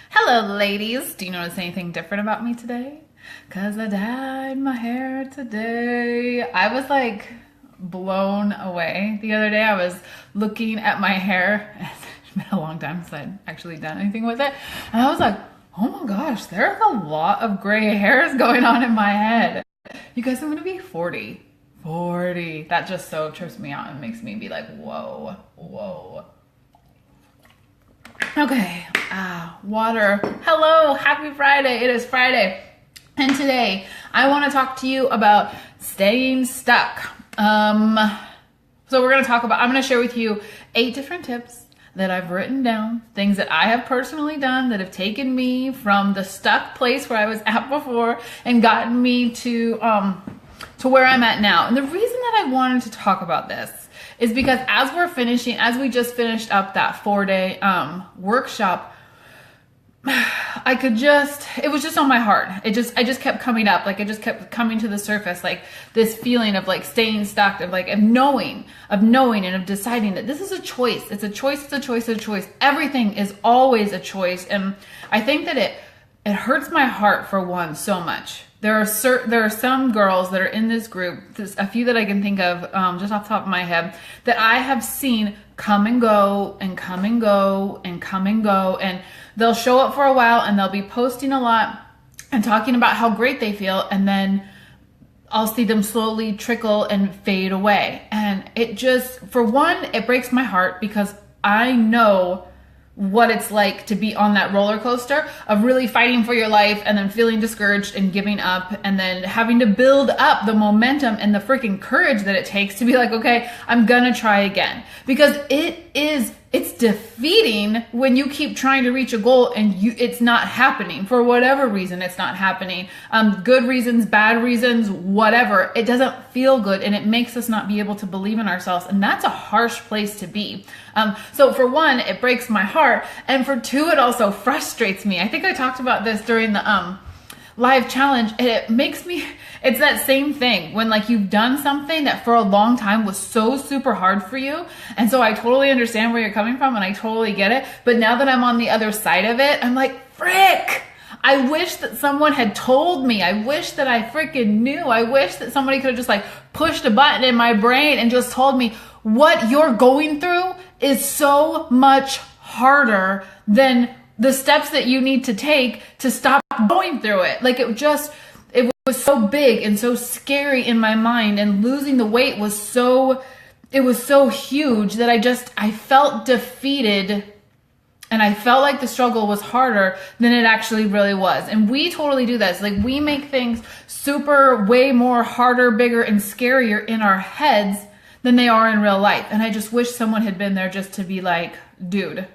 Hello, ladies. Do you notice anything different about me today? Because I dyed my hair today. I was like blown away. The other day I was looking at my hair. It's been a long time since I'd actually done anything with it. And I was like, oh my gosh, there's a lot of gray hairs going on in my head. You guys, I'm going to be 40. 40. That just so trips me out and makes me be like, whoa, whoa. Okay, water. Hello, happy Friday. It is Friday. And today I want to talk to you about staying stuck. So we're going to talk about, I'm going to share with you 8 different tips that I've written down, things that I have personally done that have taken me from the stuck place where I was at before and gotten me to where I'm at now. And the reason that I wanted to talk about this is because as we just finished up that 4-day workshop, it was just on my heart. I just kept coming up. Like it just kept coming to the surface, like this feeling of like staying stuck, of knowing and of deciding that this is a choice. It's a choice, it's a choice, it's a choice. Everything is always a choice. And I think that it hurts my heart for one so much. There are some girls that are in this group, there's a few that I can think of just off the top of my head, that I have seen come and go and come and go and come and go, and they'll show up for a while and they'll be posting a lot and talking about how great they feel, and then I'll see them slowly trickle and fade away. And it just, for one, it breaks my heart because I know what it's like to be on that roller coaster of really fighting for your life and then feeling discouraged and giving up and then having to build up the momentum and the freaking courage that it takes to be like, okay, I'm gonna try again. Because it's defeating when you keep trying to reach a goal and it's not happening. For whatever reason, it's not happening. Good reasons, bad reasons, whatever. It doesn't feel good and it makes us not be able to believe in ourselves. And that's a harsh place to be. So for one, it breaks my heart. And for two, it also frustrates me. I think I talked about this during the live challenge. It's that same thing when like you've done something that for a long time was so super hard for you. And so I totally understand where you're coming from and I totally get it. But now that I'm on the other side of it, I'm like, frick, I wish that someone had told me. I wish that I freaking knew. I wish that somebody could have just like pushed a button in my brain and just told me what you're going through is so much harder than the steps that you need to take to stop going through it. Like it was so big and so scary in my mind, and losing the weight was so huge that I felt defeated, and I felt like the struggle was harder than it actually really was. And we totally do this. Like we make things super way more harder, bigger, and scarier in our heads than they are in real life. And I just wish someone had been there just to be like, dude,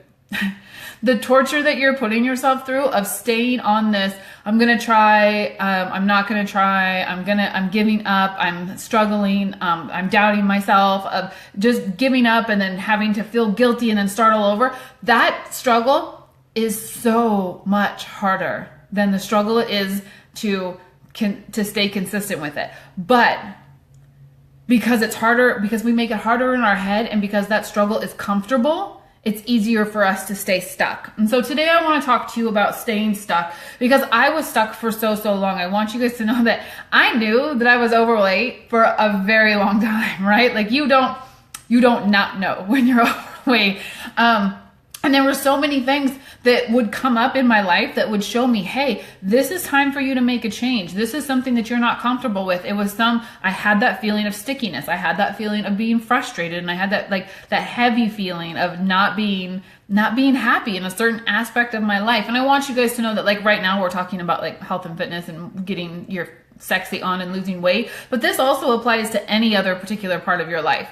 the torture that you're putting yourself through of staying on this, I'm going to try, I'm not going to try, I'm giving up, I'm struggling, I'm doubting myself, of just giving up and then having to feel guilty and then start all over. That struggle is so much harder than the struggle it is to stay consistent with it. But because it's harder, because we make it harder in our head, and because that struggle is comfortable, it's easier for us to stay stuck. And so today I want to talk to you about staying stuck, because I was stuck for so long. I want you guys to know that I knew that I was overweight for a very long time, right? Like you don't not know when you're overweight. And there were so many things that would come up in my life that would show me, hey, this is time for you to make a change. This is something that you're not comfortable with. I had that feeling of stickiness. I had that feeling of being frustrated. And I had that heavy feeling of not being happy in a certain aspect of my life. And I want you guys to know that like right now we're talking about like health and fitness and getting your sexy on and losing weight. But this also applies to any other particular part of your life.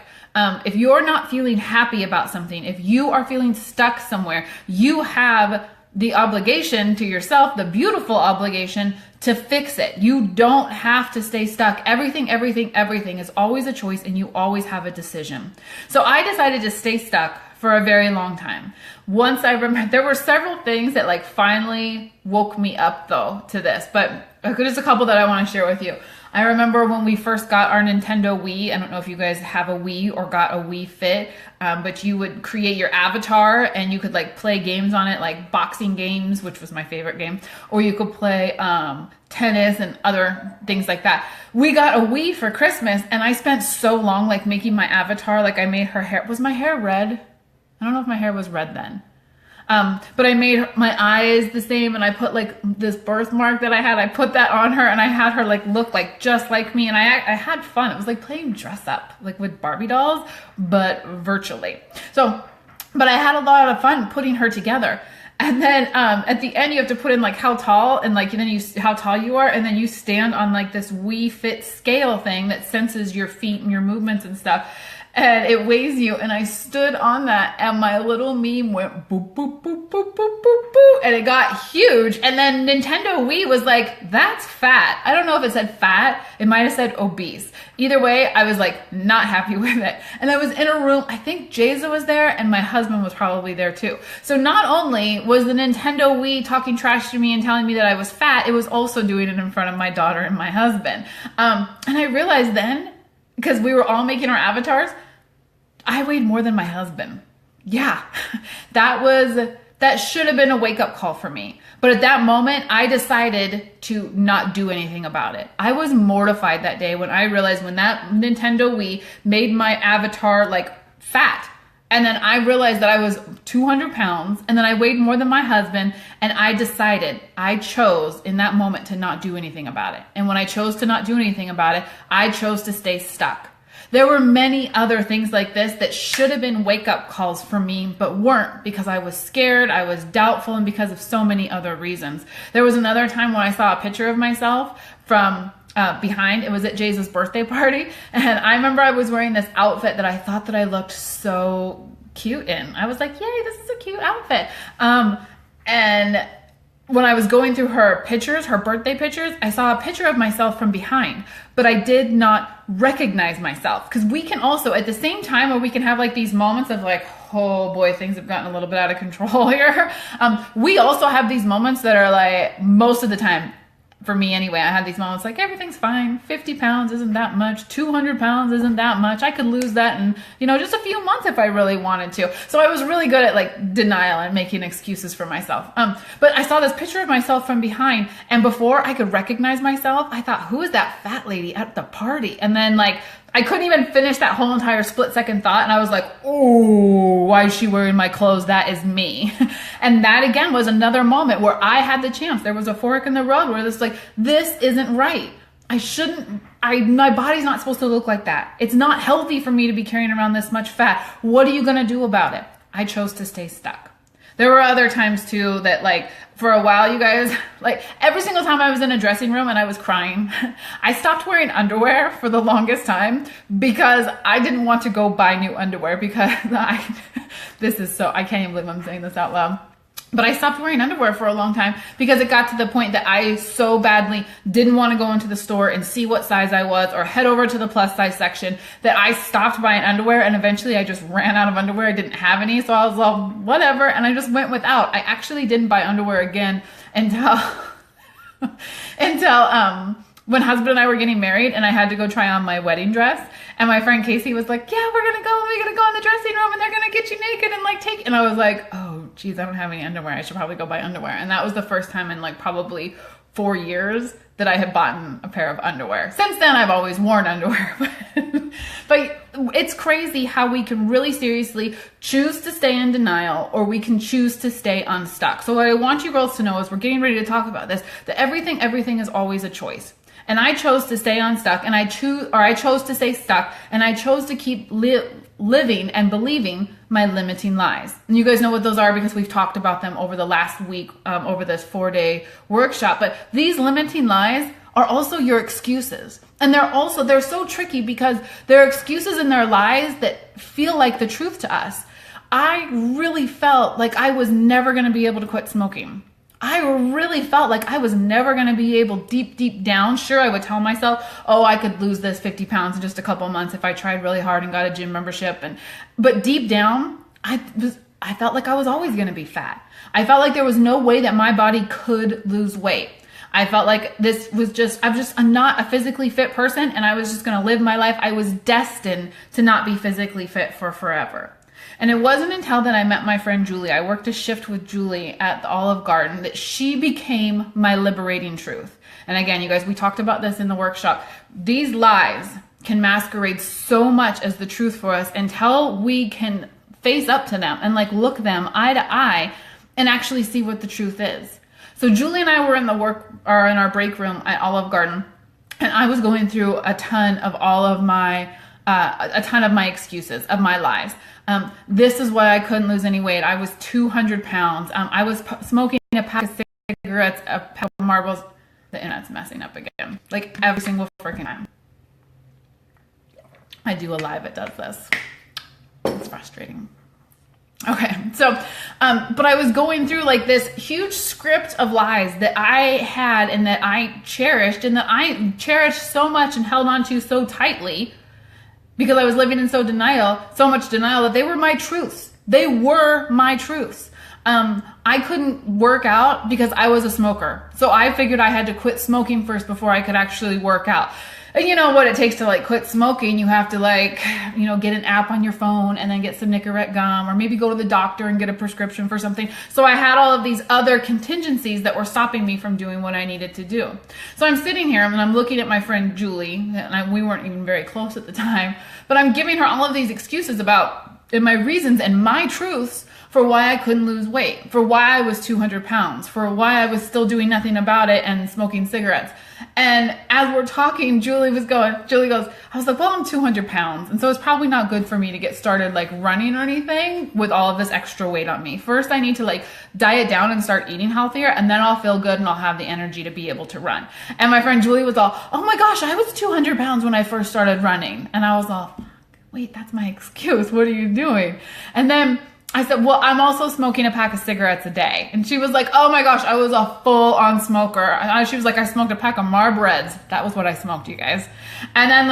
If you're not feeling happy about something, if you are feeling stuck somewhere, you have the obligation to yourself, the beautiful obligation to fix it. You don't have to stay stuck. Everything is always a choice, and you always have a decision. So I decided to stay stuck for a very long time. Once I remember, there were several things that like finally woke me up though to this, but there's a couple that I want to share with you. I remember when we first got our Nintendo Wii. I don't know if you guys have a Wii or got a Wii Fit, but you would create your avatar and you could like play games on it, like boxing games, which was my favorite game, or you could play tennis and other things like that. We got a Wii for Christmas, and I spent so long like making my avatar. Like I made her hair. Was my hair red? I don't know if my hair was red then. But I made my eyes the same, and I put like this birthmark that I had, I put that on her, and I had her like look like just like me, and I had fun. It was like playing dress up, like with Barbie dolls, but virtually. So, but I had a lot of fun putting her together. And then at the end, you have to put in like how tall and like, and then how tall you are, and then you stand on like this Wii Fit scale thing that senses your feet and your movements and stuff. And it weighs you, and I stood on that, and my little meme went boop, boop, boop, boop, boop, boop, boop, and it got huge. And then Nintendo Wii was like, that's fat. I don't know if it said fat. It might have said obese. Either way, I was like not happy with it. And I was in a room, I think Jayza was there, and my husband was probably there too. So not only was the Nintendo Wii talking trash to me and telling me that I was fat, it was also doing it in front of my daughter and my husband. And I realized then, because we were all making our avatars, I weighed more than my husband. Yeah, that should have been a wake-up call for me. But at that moment, I decided to not do anything about it. I was mortified that day when I realized when that Nintendo Wii made my avatar like fat. And then I realized that I was 200 pounds, and then I weighed more than my husband, and I chose in that moment to not do anything about it. And when I chose to not do anything about it, I chose to stay stuck. There were many other things like this that should have been wake-up calls for me, but weren't, because I was scared, I was doubtful, and because of so many other reasons. There was another time when I saw a picture of myself from behind. It was at Jay's birthday party, and I remember I was wearing this outfit that I thought that I looked so cute in. I was like, yay, this is a cute outfit. And when I was going through her pictures, her birthday pictures, I saw a picture of myself from behind, but I did not recognize myself. Because we can also, at the same time where we can have like these moments of like, oh boy, things have gotten a little bit out of control here. We also have these moments that are like, most of the time, for me anyway, I had these moments like, everything's fine. 50 pounds isn't that much. 200 pounds isn't that much. I could lose that in, just a few months if I really wanted to. So I was really good at like denial and making excuses for myself. But I saw this picture of myself from behind, and before I could recognize myself, I thought, who is that fat lady at the party? And then like, I couldn't even finish that whole entire split-second thought, and I was like, oh, why is she wearing my clothes? That is me. And that, again, was another moment where I had the chance. There was a fork in the road where this like, this isn't right. My body's not supposed to look like that. It's not healthy for me to be carrying around this much fat. What are you going to do about it? I chose to stay stuck. There were other times too that like, for a while, you guys, like every single time I was in a dressing room and I was crying, I stopped wearing underwear for the longest time because I didn't want to go buy new underwear because I can't even believe I'm saying this out loud. But I stopped wearing underwear for a long time because it got to the point that I so badly didn't want to go into the store and see what size I was or head over to the plus size section that I stopped buying underwear, and eventually I just ran out of underwear. I didn't have any, so I was like, whatever, and I just went without. I actually didn't buy underwear again until when husband and I were getting married and I had to go try on my wedding dress, and my friend Casey was like, yeah, we're gonna go in the dressing room and they're gonna get you naked and like and I was like, oh geez, I don't have any underwear. I should probably go buy underwear. And that was the first time in like probably 4 years that I had bought a pair of underwear. Since then, I've always worn underwear. But it's crazy how we can really seriously choose to stay in denial, or we can choose to stay unstuck. So what I want you girls to know is, we're getting ready to talk about this, that everything is always a choice. And I chose to stay unstuck, and I chose to stay stuck, and I chose to keep living and believing my limiting lies. And you guys know what those are because we've talked about them over the last week, over this 4-day workshop. But these limiting lies are also your excuses. And they're so tricky because they're excuses and they're lies that feel like the truth to us. I really felt like I was never going to be able to quit smoking. I really felt like I was never going to be able, deep down. Sure, I would tell myself, oh, I could lose this 50 pounds in just a couple months if I tried really hard and got a gym membership. But deep down, I felt like I was always going to be fat. I felt like there was no way that my body could lose weight. I felt like this was I'm not a physically fit person, and I was just going to live my life. I was destined to not be physically fit for forever. And it wasn't until that I met my friend Julie, I worked a shift with Julie at the Olive Garden, that she became my liberating truth. And again, you guys, we talked about this in the workshop. These lies can masquerade so much as the truth for us until we can face up to them and like look them eye to eye and actually see what the truth is. So Julie and I were in our break room at Olive Garden, and I was going through a ton of my excuses, of my lies. This is why I couldn't lose any weight. I was 200 pounds. I was smoking a pack of cigarettes, a pack of marbles. The internet's messing up again. Like every single freaking time I do a live, it does this. It's frustrating. Okay, so, but I was going through like this huge script of lies that I had and that I cherished so much and held on to so tightly, because I was living in so much denial that they were my truths. They were my truths. I couldn't work out because I was a smoker. So I figured I had to quit smoking first before I could actually work out. And you know what it takes to like quit smoking? You have to like, get an app on your phone and then get some Nicorette gum, or maybe go to the doctor and get a prescription for something. So I had all of these other contingencies that were stopping me from doing what I needed to do. So I'm sitting here and I'm looking at my friend Julie, and we weren't even very close at the time, but I'm giving her all of these excuses and my reasons and my truths for why I couldn't lose weight, for why I was 200 pounds, for why I was still doing nothing about it and smoking cigarettes. And as we're talking, Julie goes, I was like, well, I'm 200 pounds. And so it's probably not good for me to get started like running or anything with all of this extra weight on me. First, I need to like diet down and start eating healthier, and then I'll feel good and I'll have the energy to be able to run. And my friend Julie was all, oh my gosh, I was 200 pounds when I first started running. And I was all, wait, that's my excuse. What are you doing? And then I said, well, I'm also smoking a pack of cigarettes a day. And she was like, oh my gosh, I was a full-on smoker. She was like, I smoked a pack of Marlboros. That was what I smoked, you guys. And then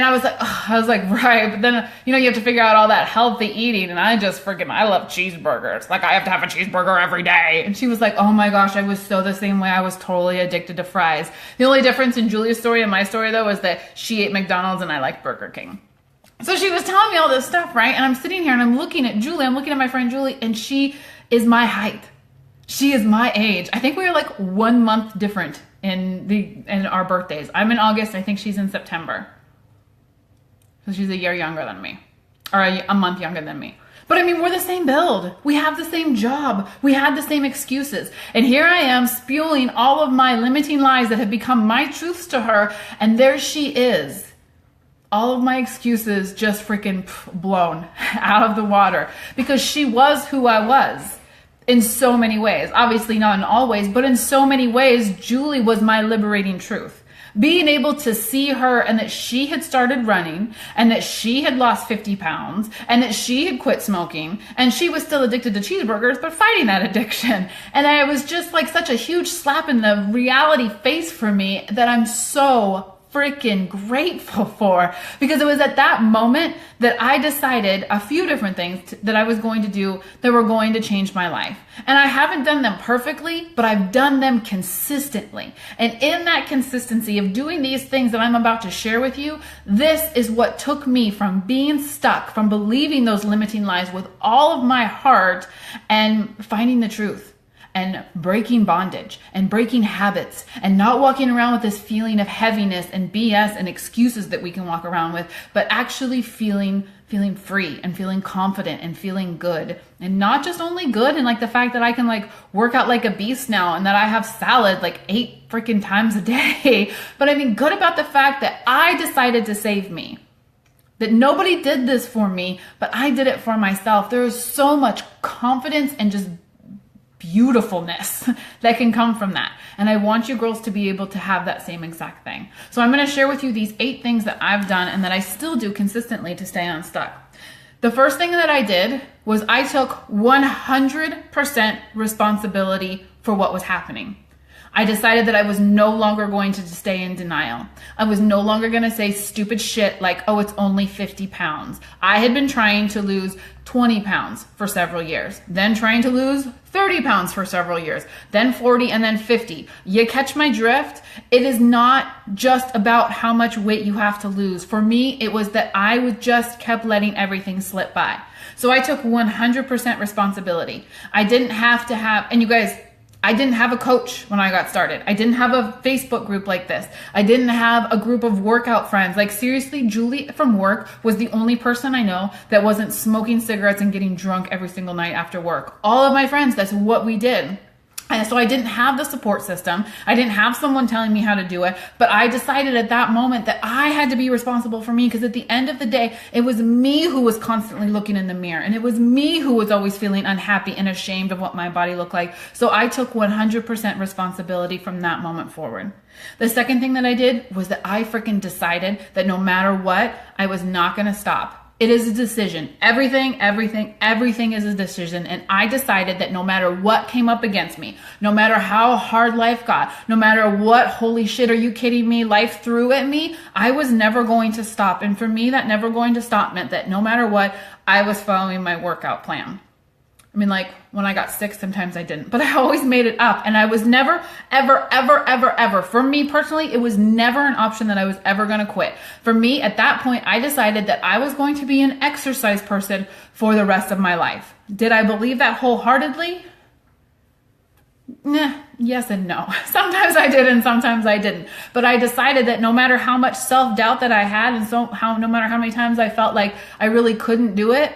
I was like, right. But then, you have to figure out all that healthy eating. And I love cheeseburgers. Like, I have to have a cheeseburger every day. And she was like, oh my gosh, I was so the same way. I was totally addicted to fries. The only difference in Julia's story and my story, though, is that she ate McDonald's and I like Burger King. So she was telling me all this stuff, right? And I'm sitting here and I'm looking at Julie. I'm looking at my friend Julie, and she is my height. She is my age. I think we are like 1 month different in our birthdays. I'm in August. I think she's in September. So she's a year younger than me, or a month younger than me. But I mean, we're the same build. We have the same job. We had the same excuses. And here I am spewing all of my limiting lies that have become my truths to her. And there she is. All of my excuses just freaking blown out of the water, because she was who I was in so many ways. Obviously not in all ways, but in so many ways, Julie was my liberating truth. Being able to see her, and that she had started running, and that she had lost 50 pounds, and that she had quit smoking, and she was still addicted to cheeseburgers, but fighting that addiction. And I was just like such a huge slap in the reality face for me that I'm so freaking grateful for, because it was at that moment that I decided a few different things that I was going to do that were going to change my life. And I haven't done them perfectly, but I've done them consistently. And in that consistency of doing these things that I'm about to share with you, this is what took me from being stuck, from believing those limiting lies with all of my heart, and finding the truth, and breaking bondage, and breaking habits, and not walking around with this feeling of heaviness and BS and excuses that we can walk around with, but actually feeling free and feeling confident and feeling good. And not just only good and like the fact that I can like work out like a beast now, and that I have salad like 8 freaking times a day, but I mean good about the fact that I decided to save me. That nobody did this for me, but I did it for myself. There is so much confidence and just beautifulness that can come from that. And I want you girls to be able to have that same exact thing. So I'm going to share with you these 8 things that I've done and that I still do consistently to stay unstuck. The first thing that I did was I took 100% responsibility for what was happening. I decided that I was no longer going to stay in denial. I was no longer going to say stupid shit like, oh, it's only 50 pounds. I had been trying to lose 20 pounds for several years, then trying to lose 30 pounds for several years, then 40, and then 50. You catch my drift? It is not just about how much weight you have to lose. For me, it was that I was just kept letting everything slip by. So I took 100% responsibility. I didn't have to have, and you guys, I didn't have a coach when I got started. I didn't have a Facebook group like this. I didn't have a group of workout friends. Like seriously, Julie from work was the only person I know that wasn't smoking cigarettes and getting drunk every single night after work. All of my friends, that's what we did. And so I didn't have the support system. I didn't have someone telling me how to do it. But I decided at that moment that I had to be responsible for me, because at the end of the day, it was me who was constantly looking in the mirror. And it was me who was always feeling unhappy and ashamed of what my body looked like. So I took 100% responsibility from that moment forward. The second thing that I did was that I freaking decided that no matter what, I was not going to stop. It is a decision. Everything is a decision. And I decided that no matter what came up against me, no matter how hard life got, no matter what, holy shit, are you kidding me, life threw at me, I was never going to stop. And for me, that never going to stop meant that no matter what, I was following my workout plan. I mean, like when I got sick, sometimes I didn't, but I always made it up. And I was never, ever, for me personally, it was never an option that I was ever going to quit. For me, at that point, I decided that I was going to be an exercise person for the rest of my life. Did I believe that wholeheartedly? Nah, yes and no. Sometimes I did and sometimes I didn't. But I decided that no matter how much self-doubt that I had and no matter how many times I felt like I really couldn't do it,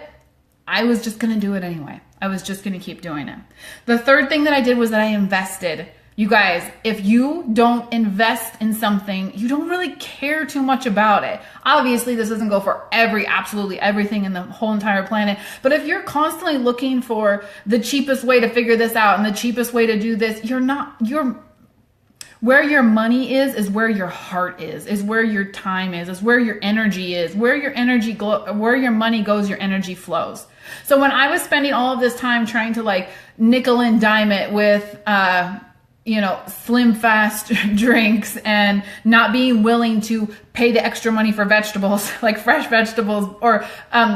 I was just going to do it anyway. I was just going to keep doing it. The third thing that I did was that I invested. You guys, if you don't invest in something, you don't really care too much about it. Obviously, this doesn't go for absolutely everything in the whole entire planet. But if you're constantly looking for the cheapest way to figure this out and the cheapest way to do this, where your money is where your heart is where your time is where your energy is. Where your money goes, your energy flows. So when I was spending all of this time trying to like nickel and dime it with, slim fast drinks and not being willing to pay the extra money for vegetables, like fresh vegetables, or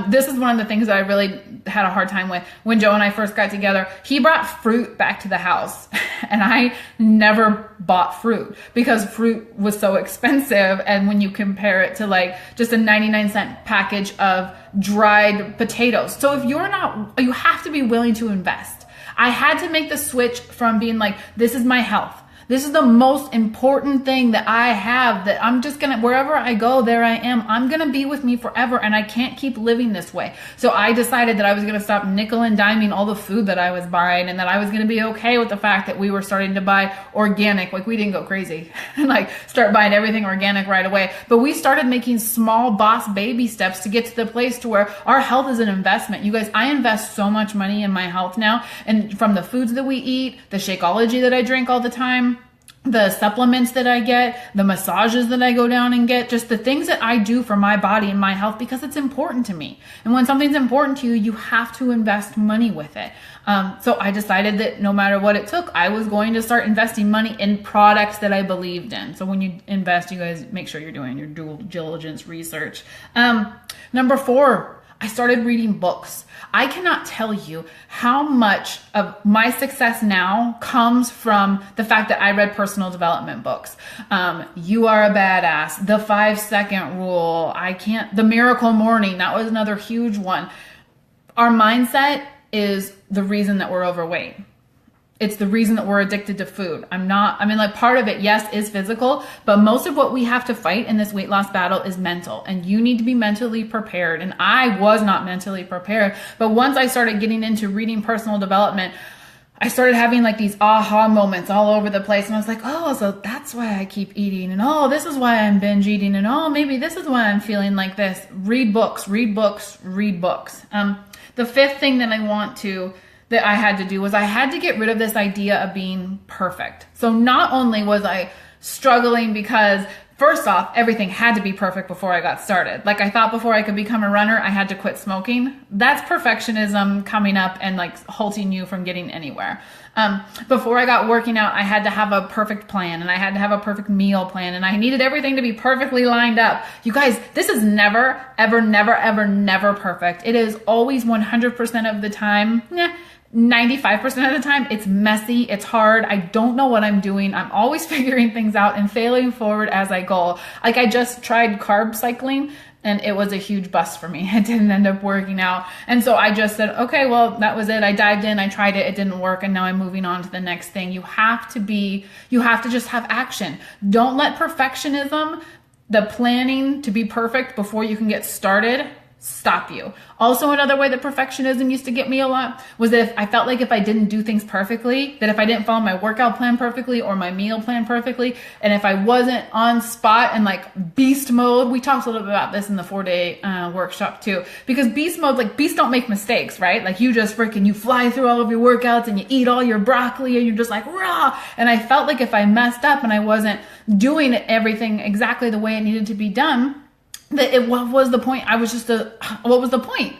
this is one of the things that I really had a hard time with when Joe and I first got together. He brought fruit back to the house and I never bought fruit because fruit was so expensive. And when you compare it to like just a 99-cent package of dried potatoes. So if you have to be willing to invest. I had to make the switch from being like, this is my health. This is the most important thing that I have, that I'm just going to, wherever I go, there I am. I'm going to be with me forever and I can't keep living this way. So I decided that I was going to stop nickel and diming all the food that I was buying and that I was going to be okay with the fact that we were starting to buy organic. Like we didn't go crazy and like start buying everything organic right away. But we started making small boss baby steps to get to the place to where our health is an investment. You guys, I invest so much money in my health now, and from the foods that we eat, the Shakeology that I drink all the time, the supplements that I get, the massages that I go down and get, just the things that I do for my body and my health because it's important to me. And when something's important to you, you have to invest money with it. So I decided that no matter what it took, I was going to start investing money in products that I believed in. So when you invest, you guys make sure you're doing your due diligence research. Number 4, I started reading books. I cannot tell you how much of my success now comes from the fact that I read personal development books. You Are a Badass, The 5-Second Rule, The Miracle Morning, that was another huge one. Our mindset is the reason that we're overweight. It's the reason that we're addicted to food. Part of it, yes, is physical, but most of what we have to fight in this weight loss battle is mental, and you need to be mentally prepared. And I was not mentally prepared, but once I started getting into reading personal development, I started having like these aha moments all over the place. And I was like, oh, so that's why I keep eating. And oh, this is why I'm binge eating. And oh, maybe this is why I'm feeling like this. Read books, read books, read books. The 5th thing that I had to do was I had to get rid of this idea of being perfect. So not only was I struggling because First off, everything had to be perfect before I got started. Like I thought before I could become a runner, I had to quit smoking. That's perfectionism coming up and like halting you from getting anywhere. Before I got working out, I had to have a perfect plan and I had to have a perfect meal plan and I needed everything to be perfectly lined up. You guys, this is never, ever, never, ever, never perfect. It is always 100% of the time. 95% of the time, it's messy, it's hard, I don't know what I'm doing, I'm always figuring things out and failing forward as I go. Like I just tried carb cycling and it was a huge bust for me. It didn't end up working out. And so I just said, okay, well, that was it. I dived in, I tried it, it didn't work, and now I'm moving on to the next thing. You have to just have action. Don't let perfectionism, the planning to be perfect before you can get started, stop you. Also, another way that perfectionism used to get me a lot was that if I felt like if I didn't do things perfectly, that if I didn't follow my workout plan perfectly or my meal plan perfectly, and if I wasn't on spot and like beast mode, we talked a little bit about this in the 4-day workshop too, because beast mode, like beasts don't make mistakes, right? Like you just you fly through all of your workouts and you eat all your broccoli and you're just like, rah. And I felt like if I messed up and I wasn't doing everything exactly the way it needed to be done, what was the point? What was the point?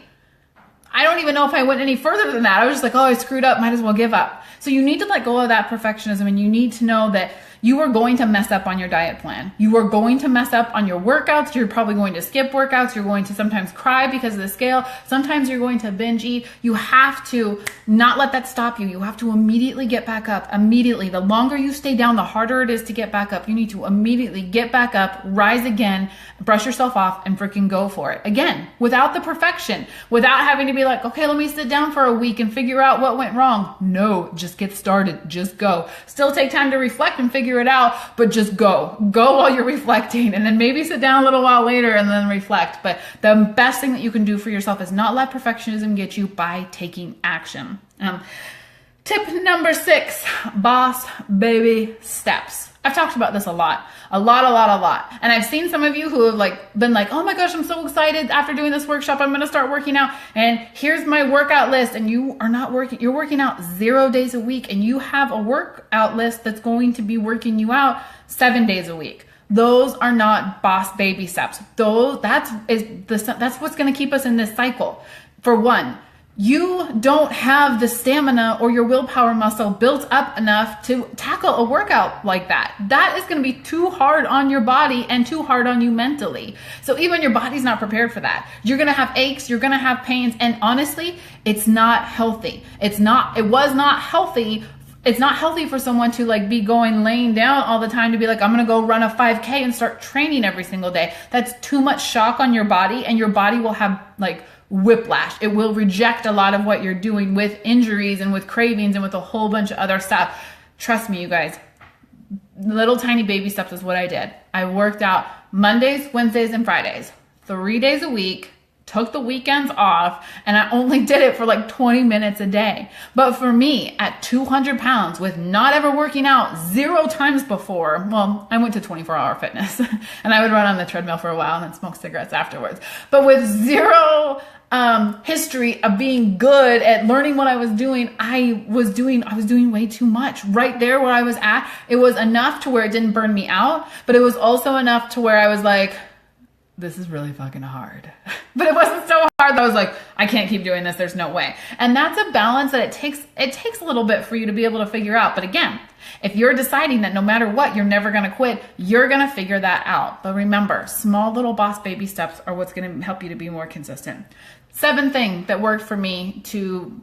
I don't even know if I went any further than that. I was just like, oh, I screwed up. Might as well give up. So you need to let go of that perfectionism and you need to know that you are going to mess up on your diet plan. You are going to mess up on your workouts. You're probably going to skip workouts. You're going to sometimes cry because of the scale. Sometimes you're going to binge eat. You have to not let that stop you. You have to immediately get back up. Immediately. The longer you stay down, the harder it is to get back up. You need to immediately get back up, rise again, brush yourself off, and freaking go for it. Again, without the perfection, without having to be like, okay, let me sit down for a week and figure out what went wrong. No, just get started. Just go. Still take time to reflect and figure it out, but just go while you're reflecting, and then maybe sit down a little while later and then reflect. But the best thing that you can do for yourself is not let perfectionism get you by taking action. Tip number 6, boss baby steps. I've talked about this a lot. And I've seen some of you who have been like, oh my gosh, I'm so excited after doing this workshop, I'm going to start working out. And here's my workout list. And you are not working. You're working out 0 days a week. And you have a workout list that's going to be working you out 7 days a week. Those are not boss baby steps. That's what's going to keep us in this cycle. For one, you don't have the stamina or your willpower muscle built up enough to tackle a workout like that. That is going to be too hard on your body and too hard on you mentally. So even your body's not prepared for that. You're going to have aches, you're going to have pains, and honestly, it's not healthy. It was not healthy. It's not healthy for someone to be laying down all the time to be like, I'm going to go run a 5K and start training every single day. That's too much shock on your body, and your body will have whiplash. It will reject a lot of what you're doing with injuries and with cravings and with a whole bunch of other stuff. Trust me, you guys, little tiny baby steps is what I did. I worked out Mondays, Wednesdays, and Fridays, 3 days a week, took the weekends off, and I only did it for 20 minutes a day. But for me, at 200 pounds, with not ever working out 0 times before, well, I went to 24-hour fitness and I would run on the treadmill for a while and then smoke cigarettes afterwards. But with 0 history of being good at learning what I was doing, I was doing way too much. Right there where I was at, it was enough to where it didn't burn me out, but it was also enough to where I was like, this is really fucking hard. But it wasn't so hard that I was like, I can't keep doing this. There's no way. And that's a balance that it takes a little bit for you to be able to figure out. But again, if you're deciding that no matter what, you're never going to quit, you're going to figure that out. But remember, small little boss baby steps are what's going to help you to be more consistent. 7th thing that worked for me to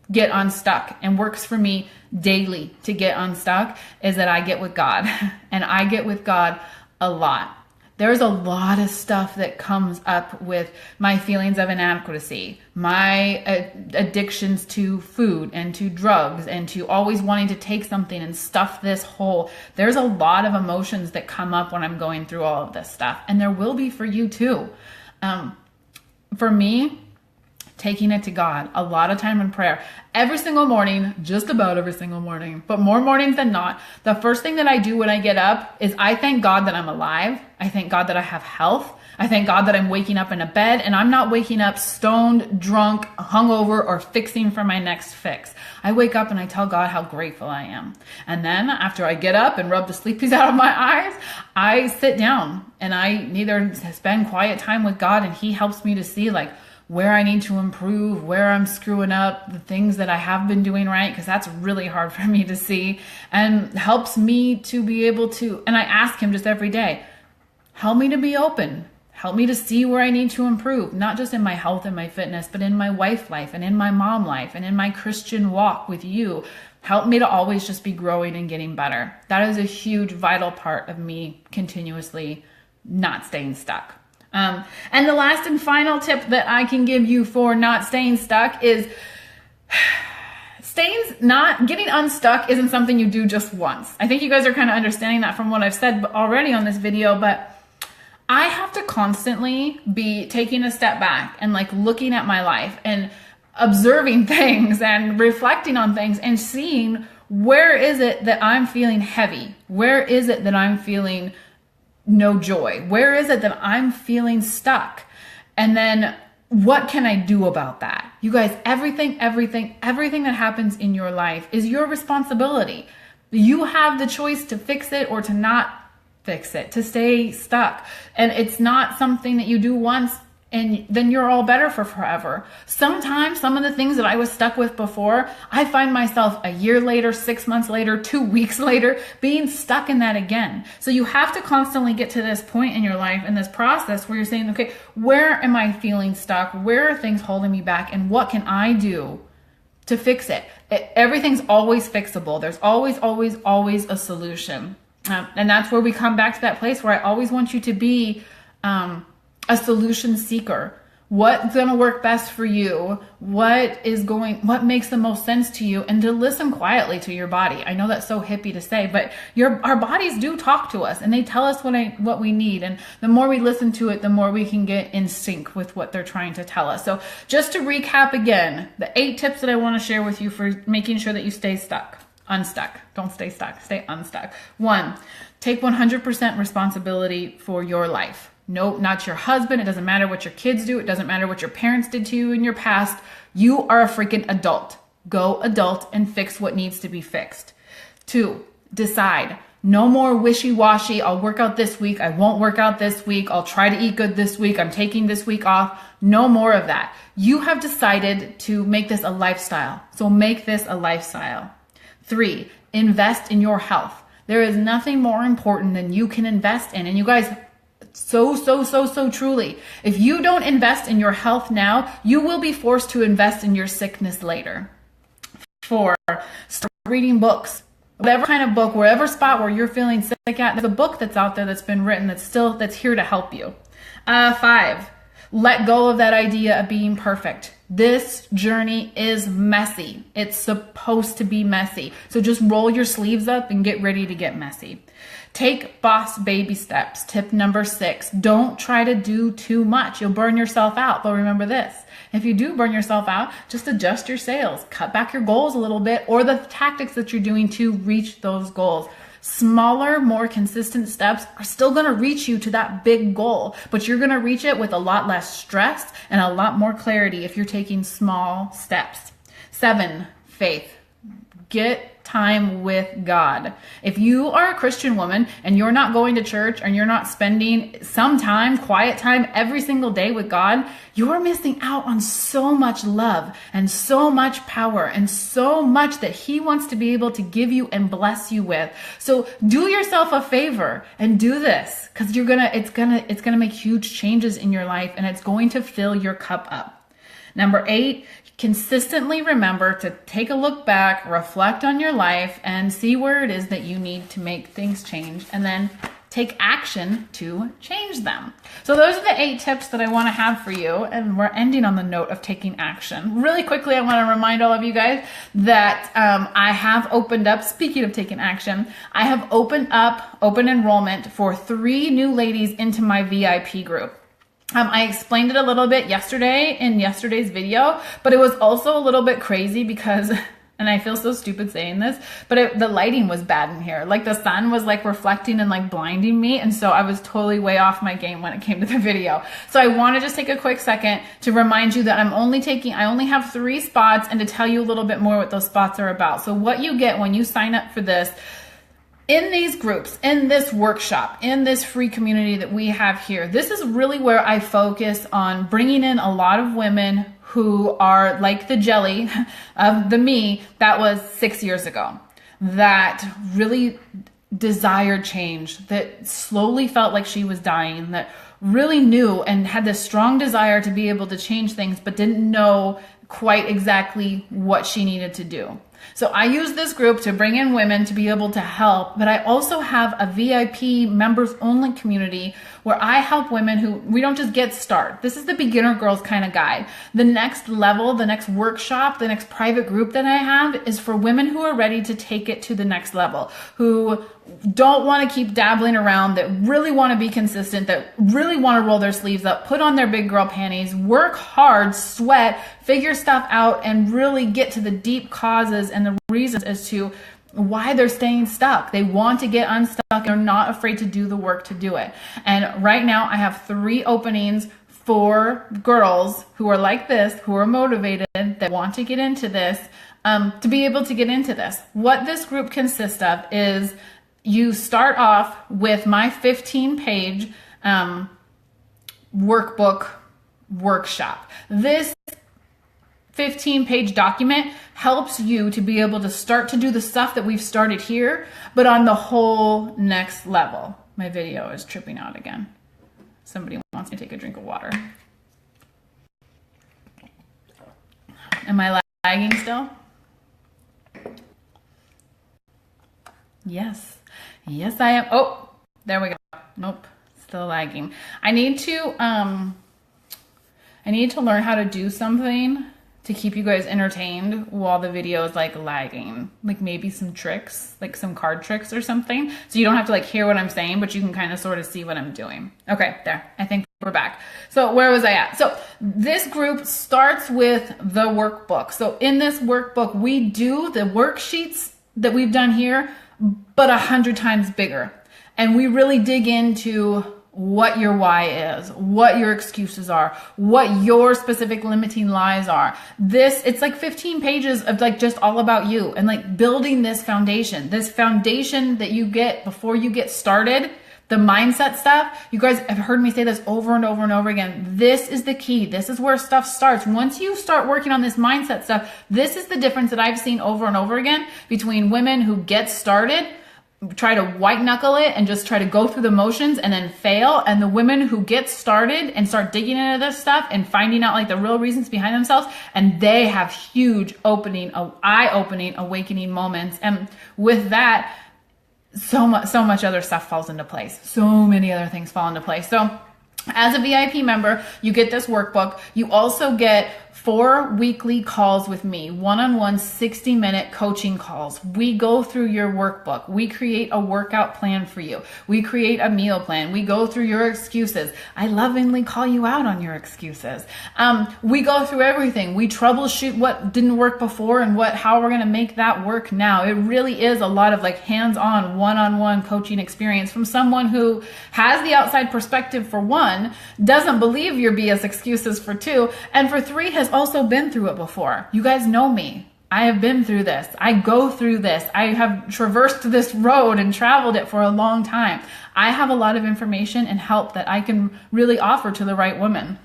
get unstuck and works for me daily to get unstuck is that I get with God. And I get with God a lot. There's a lot of stuff that comes up with my feelings of inadequacy, my addictions to food and to drugs and to always wanting to take something and stuff this hole. There's a lot of emotions that come up when I'm going through all of this stuff. And there will be for you too. For me, taking it to God, a lot of time in prayer. Every single morning, just about every single morning, but more mornings than not, the first thing that I do when I get up is I thank God that I'm alive. I thank God that I have health. I thank God that I'm waking up in a bed and I'm not waking up stoned, drunk, hungover, or fixing for my next fix. I wake up and I tell God how grateful I am. And then after I get up and rub the sleepies out of my eyes, I sit down and I either spend quiet time with God, and he helps me to see like where I need to improve, where I'm screwing up, the things that I have been doing right, because that's really hard for me to see, and helps me to be able to, and I ask him just every day, help me to be open. Help me to see where I need to improve, not just in my health and my fitness, but in my wife life and in my mom life and in my Christian walk with you. Help me to always just be growing and getting better. That is a huge, vital part of me continuously not staying stuck. And the last and final tip that I can give you for not staying stuck is getting unstuck isn't something you do just once. I think you guys are kind of understanding that from what I've said already on this video, but I have to constantly be taking a step back and like looking at my life and observing things and reflecting on things and seeing where is it that I'm feeling heavy? Where is it that I'm feeling no joy? Where is it that I'm feeling stuck? And then what can I do about that? You guys, everything that happens in your life is your responsibility. You have the choice to fix it or to not fix it, to stay stuck. And it's not something that you do once and then you're all better for forever. Sometimes some of the things that I was stuck with before, I find myself a year later, 6 months later, 2 weeks later, being stuck in that again. So you have to constantly get to this point in your life, in this process where you're saying, okay, where am I feeling stuck? Where are things holding me back? And what can I do to fix it? Everything's always fixable. There's always a solution. And that's where we come back to that place where I always want you to be a solution seeker. What's going to work best for you? What makes the most sense to you? And to listen quietly to your body. I know that's so hippie to say, but our bodies do talk to us and they tell us what we need. And the more we listen to it, the more we can get in sync with what they're trying to tell us. So just to recap again, the 8 tips that I want to share with you for making sure that you stay unstuck. Don't stay stuck. Stay unstuck. 1, take 100% responsibility for your life. No, not your husband. It doesn't matter what your kids do. It doesn't matter what your parents did to you in your past. You are a freaking adult. Go adult and fix what needs to be fixed. 2, decide. No more wishy-washy. I'll work out this week. I won't work out this week. I'll try to eat good this week. I'm taking this week off. No more of that. You have decided to make this a lifestyle. So make this a lifestyle. 3, invest in your health. There is nothing more important than you can invest in. And you guys, so truly, if you don't invest in your health now, you will be forced to invest in your sickness later. 4, start reading books. Whatever kind of book, wherever spot where you're feeling sick at, there's a book that's out there that's been written that's here to help you. 5, let go of that idea of being perfect. This journey is messy. It's supposed to be messy. So just roll your sleeves up and get ready to get messy. Take boss baby steps. Tip number 6, don't try to do too much. You'll burn yourself out. But remember this, if you do burn yourself out, just adjust your sails, cut back your goals a little bit, or the tactics that you're doing to reach those goals. Smaller, more consistent steps are still going to reach you to that big goal, but you're going to reach it with a lot less stress and a lot more clarity if you're taking small steps. 7, faith. Get time with God. If you are a Christian woman and you're not going to church and you're not spending some time, quiet time every single day with God, you're missing out on so much love and so much power and so much that He wants to be able to give you and bless you with. So do yourself a favor and do this, because it's gonna make huge changes in your life and it's going to fill your cup up. Number 8, consistently remember to take a look back, reflect on your life, and see where it is that you need to make things change, and then take action to change them. So those are the 8 tips that I want to have for you, and we're ending on the note of taking action. Really quickly, I want to remind all of you guys that I have opened up, speaking of taking action, I have opened up open enrollment for 3 new ladies into my VIP group. I explained it a little bit yesterday in yesterday's video, but it was also a little bit crazy because, and I feel so stupid saying this, but the lighting was bad in here. Like the sun was like reflecting and like blinding me. And so I was totally way off my game when it came to the video. So I want to just take a quick second to remind you that I only have 3 spots, and to tell you a little bit more what those spots are about. So what you get when you sign up for this, in these groups, in this workshop, in this free community that we have here, this is really where I focus on bringing in a lot of women who are like the jelly of the me that was 6 years ago, that really desired change, that slowly felt like she was dying, that really knew and had this strong desire to be able to change things, but didn't know quite exactly what she needed to do. So I use this group to bring in women to be able to help, but I also have a VIP members only community where I help women who, we don't just get started. This is the beginner girls kind of guide. The next level, the next workshop, the next private group that I have is for women who are ready to take it to the next level, who don't want to keep dabbling around, that really want to be consistent, that really want to roll their sleeves up, put on their big girl panties, work hard, sweat, figure stuff out, and really get to the deep causes and the reasons as to why they're staying stuck. They want to get unstuck and they're not afraid to do the work to do it. And right now I have 3 openings for girls who are like this, who are motivated, that want to get into this, to be able to get into this. What this group consists of is you start off with my 15-page workbook workshop. This 15-page document helps you to be able to start to do the stuff that we've started here, but on the whole next level. My video is tripping out again. Somebody wants me to take a drink of water. Am I lagging still? Yes. Yes, I am. Oh, there we go. Nope, still lagging. I need to learn how to do something to keep you guys entertained while the video is like lagging, like maybe some tricks, like some card tricks or something. So you don't have to like hear what I'm saying, but you can kind of sort of see what I'm doing. Okay, there, I think we're back. So where was I at? So this group starts with the workbook. So in this workbook, we do the worksheets that we've done here, but 100 times bigger. And we really dig into what your why is, what your excuses are, what your specific limiting lies are. It's like 15 pages of like just all about you and like building this foundation that you get before you get started. The mindset stuff, you guys have heard me say this over and over and over again. This is the key. This is where stuff starts. Once you start working on this mindset stuff, this is the difference that I've seen over and over again between women who get started, try to white knuckle it and just try to go through the motions and then fail, and the women who get started and start digging into this stuff and finding out like the real reasons behind themselves, and they have huge eye-opening, awakening moments. And with that, so much other stuff falls into place. So many other things fall into place. So as a VIP member, you get this workbook. You also get 4 weekly calls with me, one-on-one 60-minute coaching calls. We go through your workbook. We create a workout plan for you. We create a meal plan. We go through your excuses. I lovingly call you out on your excuses. We go through everything. We troubleshoot what didn't work before and how we're going to make that work now. It really is a lot of like hands-on, one-on-one coaching experience from someone who has the outside perspective for 1, doesn't believe your BS excuses for 2, and for 3 has also been through it before. You guys know me. I have been through this. I go through this. I have traversed this road and traveled it for a long time. I have a lot of information and help that I can really offer to the right woman.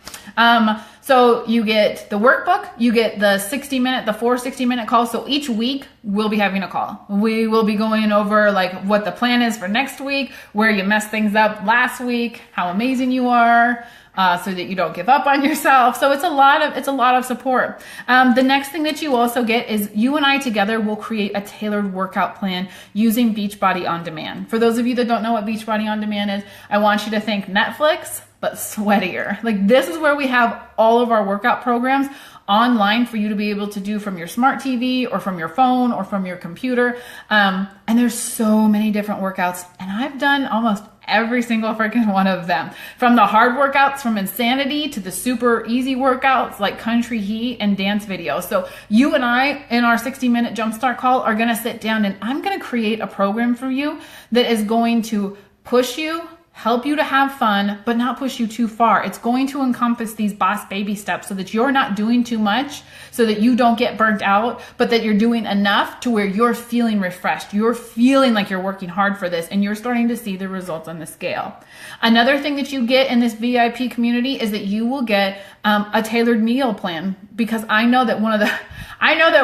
So you get the workbook, you get the 4 60-minute calls. So each week we'll be having a call. We will be going over like what the plan is for next week, where you messed things up last week, how amazing you are, so that you don't give up on yourself. So it's a lot of support. The next thing that you also get is you and I together will create a tailored workout plan using Beachbody On Demand. For those of you that don't know what Beachbody On Demand is, I want you to think Netflix, but sweatier. Like this is where we have all of our workout programs online for you to be able to do from your smart TV or from your phone or from your computer. And there's so many different workouts, and I've done almost every single freaking one of them. From the hard workouts from Insanity to the super easy workouts like Country Heat and dance videos. So you and I in our 60-minute jumpstart call are going to sit down and I'm going to create a program for you that is going to push you, help you to have fun, but not push you too far. It's going to encompass these boss baby steps so that you're not doing too much, so that you don't get burnt out, but that you're doing enough to where you're feeling refreshed. You're feeling like you're working hard for this and you're starting to see the results on the scale. Another thing that you get in this VIP community is that you will get a tailored meal plan, because I know that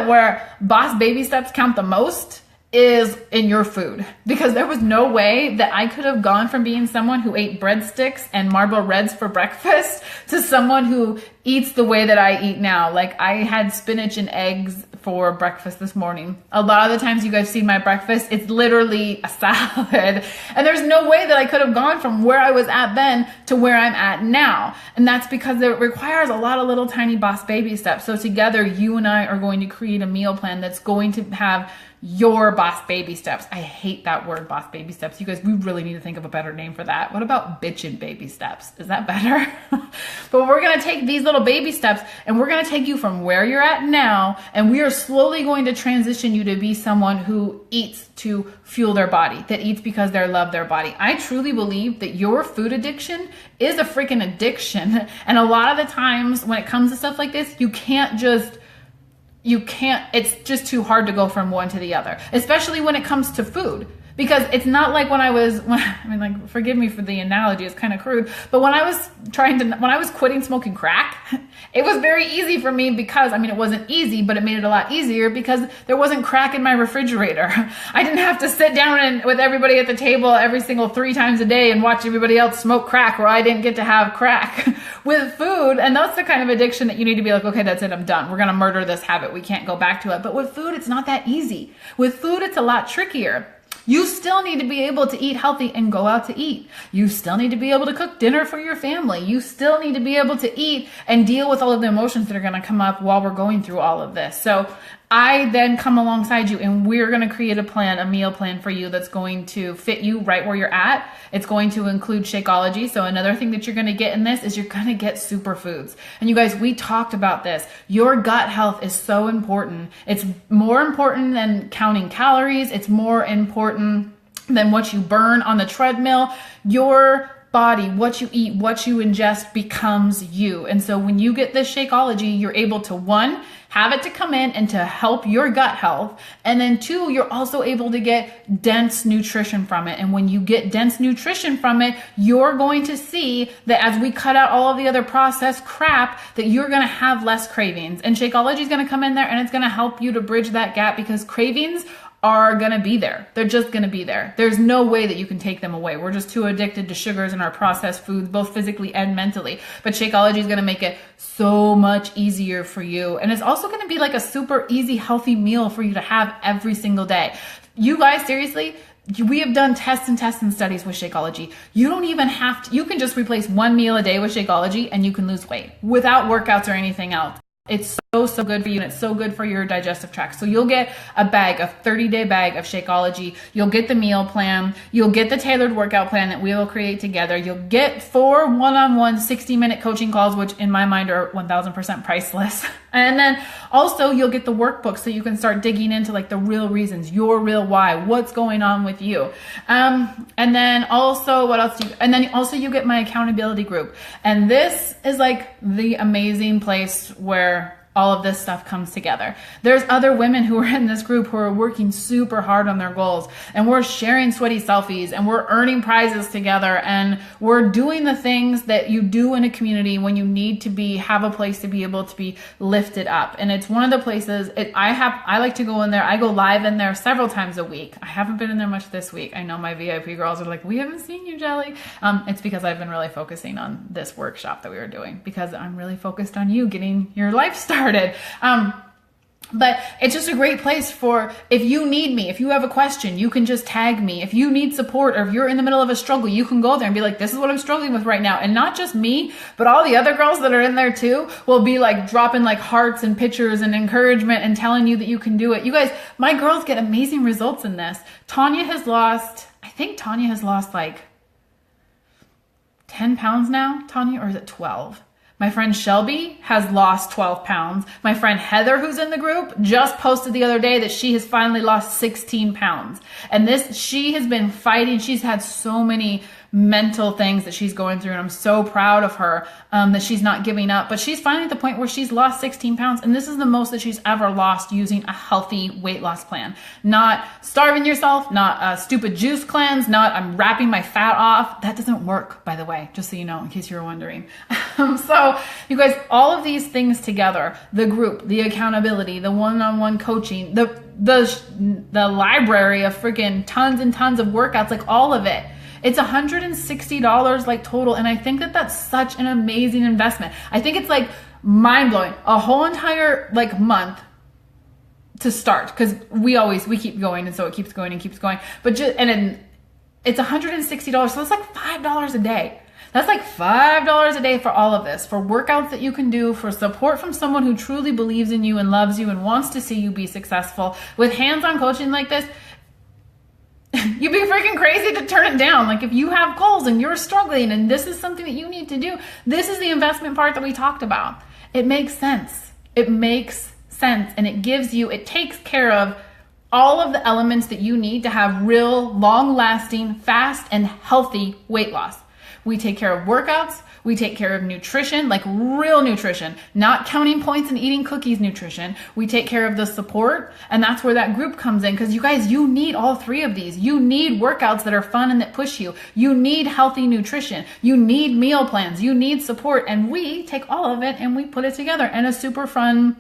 where boss baby steps count the most is in your food, because there was no way that I could have gone from being someone who ate breadsticks and Marlboro Reds for breakfast to someone who eats the way that I eat now. Like, I had spinach and eggs for breakfast this morning. A lot of the times you guys see my breakfast, it's literally a salad. And there's no way that I could have gone from where I was at then to where I'm at now. And that's because it requires a lot of little tiny boss baby steps. So together, you and I are going to create a meal plan that's going to have your boss baby steps. I hate that word, boss baby steps. You guys, we really need to think of a better name for that. What about bitchin' baby steps? Is that better? But we're going to take these little baby steps and we're going to take you from where you're at now, and we are slowly going to transition you to be someone who eats to fuel their body, that eats because they love their body. I truly believe that your food addiction is a freaking addiction. And a lot of the times when it comes to stuff like this, it's just too hard to go from one to the other, especially when it comes to food. Because it's not like forgive me for the analogy, it's kind of crude, but when I was quitting smoking crack, it was very easy for me because, it wasn't easy, but it made it a lot easier because there wasn't crack in my refrigerator. I didn't have to sit down with everybody at the table every single 3 times a day and watch everybody else smoke crack where I didn't get to have crack. With food, and that's the kind of addiction that you need to be like, okay, that's it, I'm done. We're going to murder this habit. We can't go back to it. But with food, it's not that easy. With food, it's a lot trickier. You still need to be able to eat healthy and go out to eat. You still need to be able to cook dinner for your family. You still need to be able to eat and deal with all of the emotions that are going to come up while we're going through all of this. So I then come alongside you and we're going to create a meal plan for you that's going to fit you right where you're at. It's going to include Shakeology. So another thing that you're going to get in this is you're going to get superfoods. And you guys, we talked about this. Your gut health is so important. It's more important than counting calories. It's more important than what you burn on the treadmill. Your body, what you eat, what you ingest becomes you. And so when you get this Shakeology, you're able to, 1, have it to come in and to help your gut health. And then 2, you're also able to get dense nutrition from it. And when you get dense nutrition from it, you're going to see that as we cut out all of the other processed crap, that you're going to have less cravings. And Shakeology is going to come in there and it's going to help you to bridge that gap, because cravings are going to be there. They're just going to be there. There's no way that you can take them away. We're just too addicted to sugars and our processed foods, both physically and mentally. But Shakeology is going to make it so much easier for you. And it's also going to be like a super easy, healthy meal for you to have every single day. You guys, seriously, we have done tests and studies with Shakeology. You don't even have to, you can just replace 1 meal a day with Shakeology and you can lose weight without workouts or anything else. It's so good for you, and it's so good for your digestive tract. So you'll get a 30-day bag of Shakeology. You'll get the meal plan. You'll get the tailored workout plan that we will create together. You'll get 4 one-on-one 60-minute coaching calls, which in my mind are 1000% priceless. And then also you'll get the workbook so you can start digging into like the real reasons, your real why, what's going on with you. And then also what else and then also you get my accountability group. And this is like the amazing place where all of this stuff comes together. There's other women who are in this group who are working super hard on their goals, and we're sharing sweaty selfies, and we're earning prizes together, and we're doing the things that you do in a community when you need to have a place to be able to be lifted up. And it's one of the places I like to go in there. I go live in there several times a week. I haven't been in there much this week. I know my VIP girls are like, we haven't seen you, Jelly. It's because I've been really focusing on this workshop that we were doing, because I'm really focused on you getting your life started. But it's just a great place for, if you need me, if you have a question, you can just tag me. If you need support, or if you're in the middle of a struggle, you can go there and be like, this is what I'm struggling with right now. And not just me, but all the other girls that are in there too will be like dropping like hearts and pictures and encouragement and telling you that you can do it. You guys, my girls get amazing results in this. I think Tanya has lost like 10 pounds now, Tanya, or is it 12? My friend Shelby has lost 12 pounds. My friend Heather, who's in the group, just posted the other day that she has finally lost 16 pounds. And she has been fighting. She's had so many mental things that she's going through, and I'm so proud of her that she's not giving up. But she's finally at the point where she's lost 16 pounds, and this is the most that she's ever lost using a healthy weight loss plan. Not starving yourself, not a stupid juice cleanse, not I'm wrapping my fat off. That doesn't work, by the way, just so you know, in case you were wondering. So you guys, all of these things together, the group, the accountability, the one-on-one coaching, the library of freaking tons and tons of workouts, like all of it, it's $160 like total. And I think that that's such an amazing investment. I think it's like mind blowing, a whole entire like month to start, because we keep going, and so it keeps going and keeps going. But it's $160, so it's like $5 a day. That's like $5 a day for all of this, for workouts that you can do, for support from someone who truly believes in you and loves you and wants to see you be successful. With hands-on coaching like this, you'd be freaking crazy to turn it down. Like, if you have goals and you're struggling and this is something that you need to do, this is the investment part that we talked about. It makes sense. It makes sense. And it takes care of all of the elements that you need to have real, long-lasting, fast, and healthy weight loss. We take care of workouts. We take care of nutrition, like real nutrition, not counting points and eating cookies nutrition. We take care of the support, and that's where that group comes in, because you guys, you need all three of these. You need workouts that are fun and that push you. You need healthy nutrition. You need meal plans. You need support, and we take all of it and we put it together in a super fun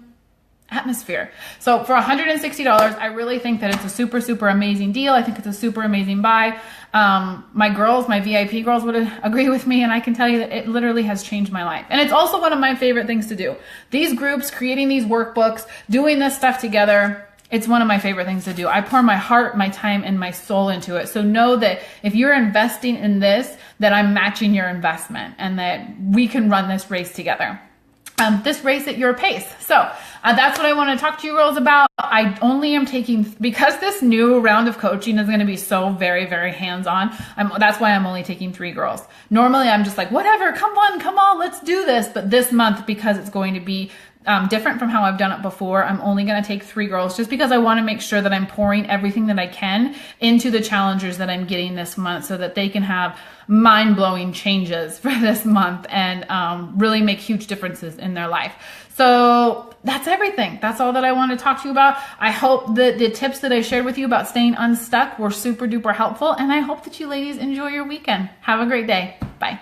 atmosphere. So for $160, I really think that it's a super, super amazing deal. I think it's a super amazing buy. My VIP girls would agree with me, and I can tell you that it literally has changed my life. And it's also one of my favorite things to do. These groups, creating these workbooks, doing this stuff together, it's one of my favorite things to do. I pour my heart, my time, and my soul into it. So know that if you're investing in this, that I'm matching your investment, and that we can run this race together. This race at your pace. So that's what I want to talk to you girls about. I only am taking, because this new round of coaching is going to be so very, very hands-on. That's why I'm only taking 3 girls. Normally I'm just like, whatever, come on, let's do this. But this month, because it's going to be different from how I've done it before, I'm only going to take 3 girls, just because I want to make sure that I'm pouring everything that I can into the challengers that I'm getting this month, so that they can have mind-blowing changes for this month and really make huge differences in their life. So that's everything. That's all that I want to talk to you about. I hope that the tips that I shared with you about staying unstuck were super duper helpful, and I hope that you ladies enjoy your weekend. Have a great day. Bye.